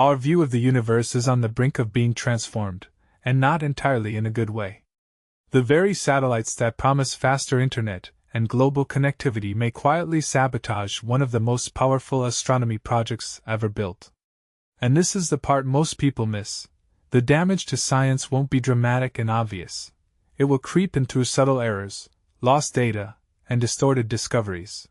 Our view of the universe is on the brink of being transformed, and not entirely in a good way. The very satellites that promise faster internet and global connectivity may quietly sabotage one of the most powerful astronomy projects ever built. And this is the part most people miss. The damage to science won't be dramatic and obvious. It will creep in through subtle errors, lost data, and distorted discoveries.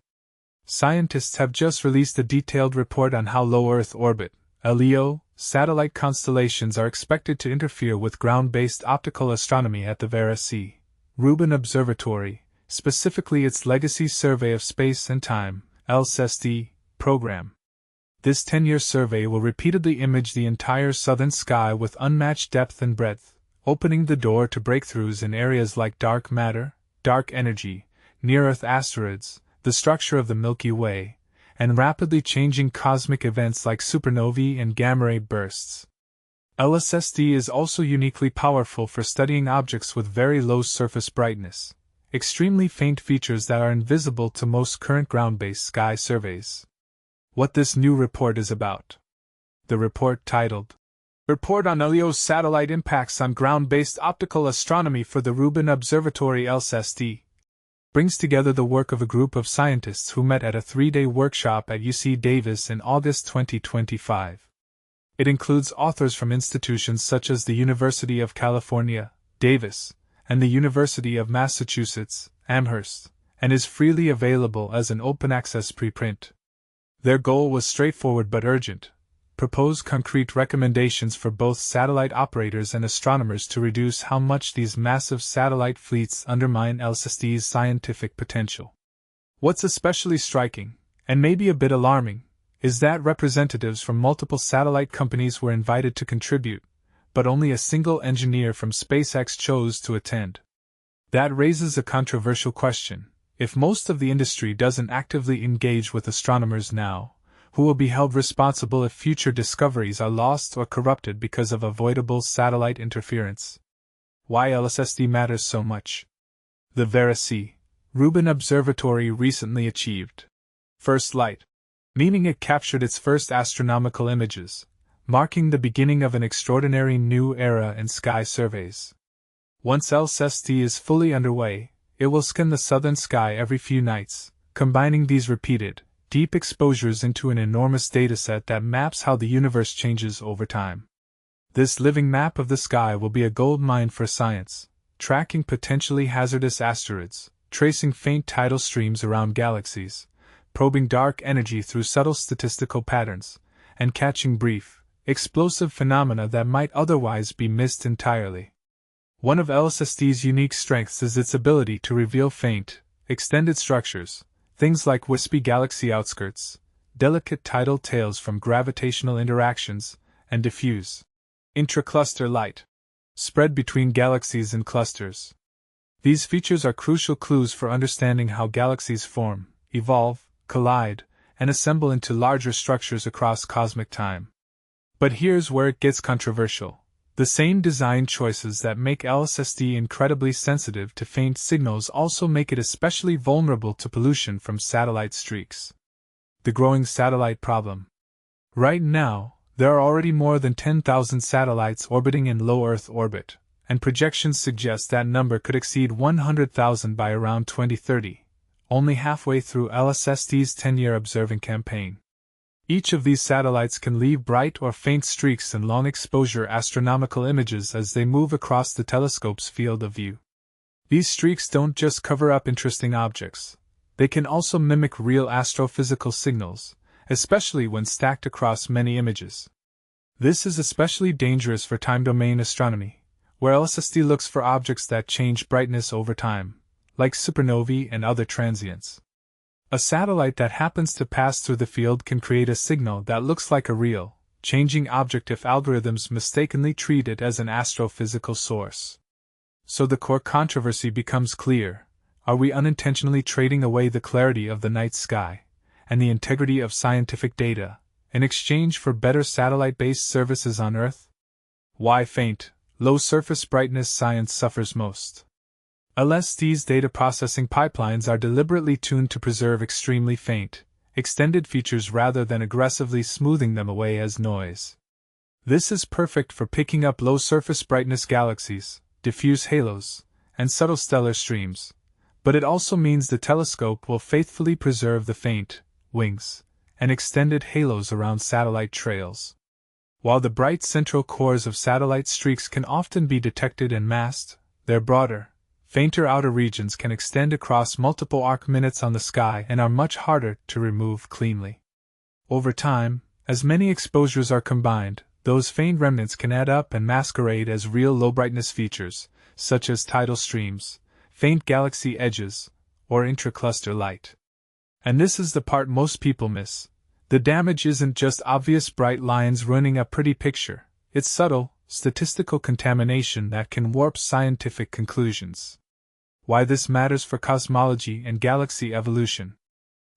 Scientists have just released a detailed report on how low Earth orbit, LEO, satellite constellations are expected to interfere with ground-based optical astronomy at the Vera C. Rubin Observatory, specifically its Legacy Survey of Space and Time, LSST, program. This 10-year survey will repeatedly image the entire southern sky with unmatched depth and breadth, opening the door to breakthroughs in areas like dark matter, dark energy, near-Earth asteroids, the structure of the Milky Way, and rapidly changing cosmic events like supernovae and gamma-ray bursts. LSST is also uniquely powerful for studying objects with very low surface brightness, extremely faint features that are invisible to most current ground-based sky surveys. What this new report is about. The report, titled Report on LEO Satellite Impacts on Ground-Based Optical Astronomy for the Rubin Observatory LSST, brings together the work of a group of scientists who met at a 3-day workshop at UC Davis in August 2025. It includes authors from institutions such as the University of California, Davis, and the University of Massachusetts, Amherst, and is freely available as an open-access preprint. Their goal was straightforward but urgent: propose concrete recommendations for both satellite operators and astronomers to reduce how much these massive satellite fleets undermine LSST's scientific potential. What's especially striking, and maybe a bit alarming, is that representatives from multiple satellite companies were invited to contribute, but only a single engineer from SpaceX chose to attend. That raises a controversial question. If most of the industry doesn't actively engage with astronomers now, who will be held responsible if future discoveries are lost or corrupted because of avoidable satellite interference? Why LSST matters so much. The Vera C. Rubin Observatory recently achieved first light, meaning it captured its first astronomical images, marking the beginning of an extraordinary new era in sky surveys. Once LSST is fully underway, it will scan the southern sky every few nights, combining these repeated, deep exposures into an enormous dataset that maps how the universe changes over time. This living map of the sky will be a gold mine for science, tracking potentially hazardous asteroids, tracing faint tidal streams around galaxies, probing dark energy through subtle statistical patterns, and catching brief, explosive phenomena that might otherwise be missed entirely. One of LSST's unique strengths is its ability to reveal faint, extended structures, things like wispy galaxy outskirts, delicate tidal tails from gravitational interactions, and diffuse, intra-cluster light, spread between galaxies and clusters. These features are crucial clues for understanding how galaxies form, evolve, collide, and assemble into larger structures across cosmic time. But here's where it gets controversial. The same design choices that make LSST incredibly sensitive to faint signals also make it especially vulnerable to pollution from satellite streaks. The growing satellite problem. Right now, there are already more than 10,000 satellites orbiting in low Earth orbit, and projections suggest that number could exceed 100,000 by around 2030, only halfway through LSST's 10-year observing campaign. Each of these satellites can leave bright or faint streaks in long-exposure astronomical images as they move across the telescope's field of view. These streaks don't just cover up interesting objects. They can also mimic real astrophysical signals, especially when stacked across many images. This is especially dangerous for time-domain astronomy, where LSST looks for objects that change brightness over time, like supernovae and other transients. A satellite that happens to pass through the field can create a signal that looks like a real, changing object if algorithms mistakenly treat it as an astrophysical source. So the core controversy becomes clear: are we unintentionally trading away the clarity of the night sky and the integrity of scientific data in exchange for better satellite-based services on Earth? Why faint, low surface brightness science suffers most. LSST's data processing pipelines are deliberately tuned to preserve extremely faint, extended features rather than aggressively smoothing them away as noise. This is perfect for picking up low surface brightness galaxies, diffuse halos, and subtle stellar streams, but it also means the telescope will faithfully preserve the faint wings and extended halos around satellite trails. While the bright central cores of satellite streaks can often be detected and masked, their broader, fainter outer regions can extend across multiple arc minutes on the sky and are much harder to remove cleanly. Over time, as many exposures are combined, those faint remnants can add up and masquerade as real low-brightness features, such as tidal streams, faint galaxy edges, or intracluster light. And this is the part most people miss. The damage isn't just obvious bright lines ruining a pretty picture, it's subtle, statistical contamination that can warp scientific conclusions. Why this matters for cosmology and galaxy evolution.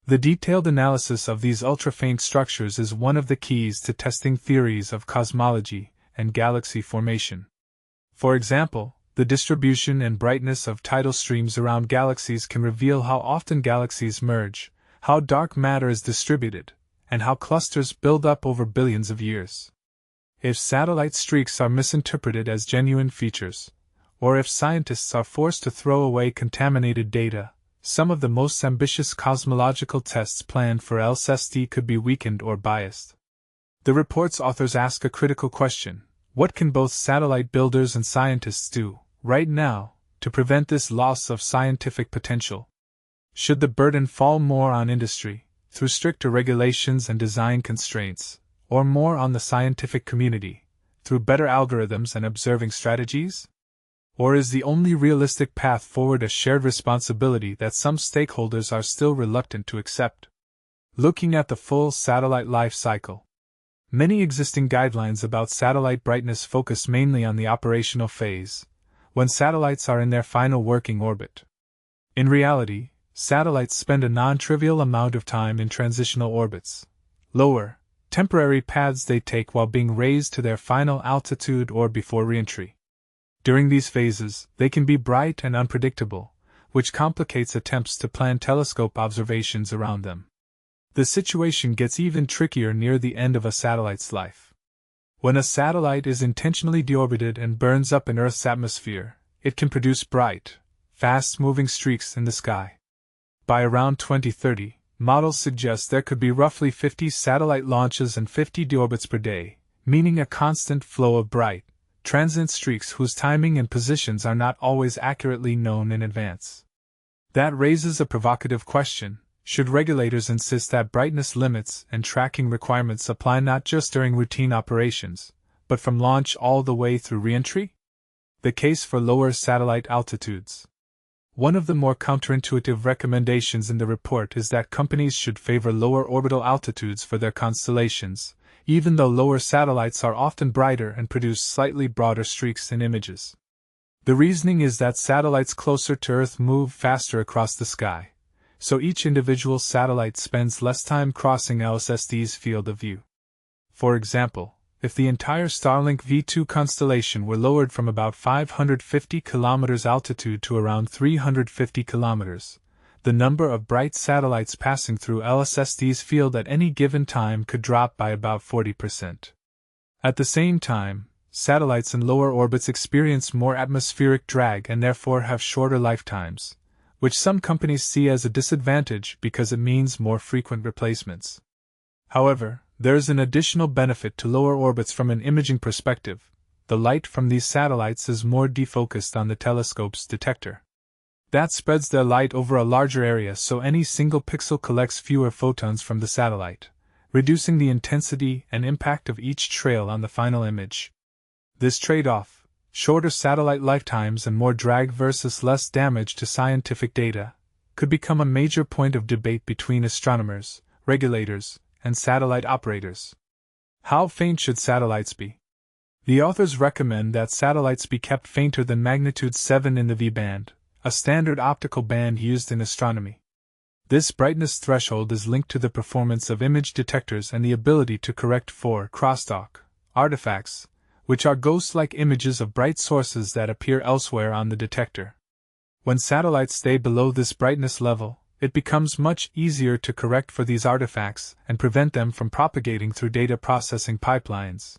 The detailed analysis of these ultra-faint structures is one of the keys to testing theories of cosmology and galaxy formation. For example, the distribution and brightness of tidal streams around galaxies can reveal how often galaxies merge, how dark matter is distributed, and how clusters build up over billions of years. If satellite streaks are misinterpreted as genuine features, or if scientists are forced to throw away contaminated data, some of the most ambitious cosmological tests planned for LSST could be weakened or biased. The report's authors ask a critical question: what can both satellite builders and scientists do, right now, to prevent this loss of scientific potential? Should the burden fall more on industry, through stricter regulations and design constraints, or more on the scientific community, through better algorithms and observing strategies? Or is the only realistic path forward a shared responsibility that some stakeholders are still reluctant to accept? Looking at the full satellite life cycle. Many existing guidelines about satellite brightness focus mainly on the operational phase, when satellites are in their final working orbit. In reality, satellites spend a non-trivial amount of time in transitional orbits, lower, temporary paths they take while being raised to their final altitude or before reentry. During these phases, they can be bright and unpredictable, which complicates attempts to plan telescope observations around them. The situation gets even trickier near the end of a satellite's life. When a satellite is intentionally deorbited and burns up in Earth's atmosphere, it can produce bright, fast-moving streaks in the sky. By around 2030, models suggest there could be roughly 50 satellite launches and 50 deorbits per day, meaning a constant flow of bright, transient streaks whose timing and positions are not always accurately known in advance. That raises a provocative question: should regulators insist that brightness limits and tracking requirements apply not just during routine operations, but from launch all the way through reentry? The case for lower satellite altitudes. One of the more counterintuitive recommendations in the report is that companies should favor lower orbital altitudes for their constellations, even though lower satellites are often brighter and produce slightly broader streaks in images. The reasoning is that satellites closer to Earth move faster across the sky, so each individual satellite spends less time crossing LSST's field of view. For example, if the entire Starlink V2 constellation were lowered from about 550 km altitude to around 350 km, the number of bright satellites passing through LSST's field at any given time could drop by about 40%. At the same time, satellites in lower orbits experience more atmospheric drag and therefore have shorter lifetimes, which some companies see as a disadvantage because it means more frequent replacements. However, there is an additional benefit to lower orbits from an imaging perspective: the light from these satellites is more defocused on the telescope's detector. That spreads their light over a larger area, so any single pixel collects fewer photons from the satellite, reducing the intensity and impact of each trail on the final image. This trade-off, shorter satellite lifetimes and more drag versus less damage to scientific data, could become a major point of debate between astronomers, regulators, and satellite operators. How faint should satellites be? The authors recommend that satellites be kept fainter than magnitude 7 in the V-band, a standard optical band used in astronomy. This brightness threshold is linked to the performance of image detectors and the ability to correct for crosstalk artifacts, which are ghost-like images of bright sources that appear elsewhere on the detector. When satellites stay below this brightness level, it becomes much easier to correct for these artifacts and prevent them from propagating through data processing pipelines,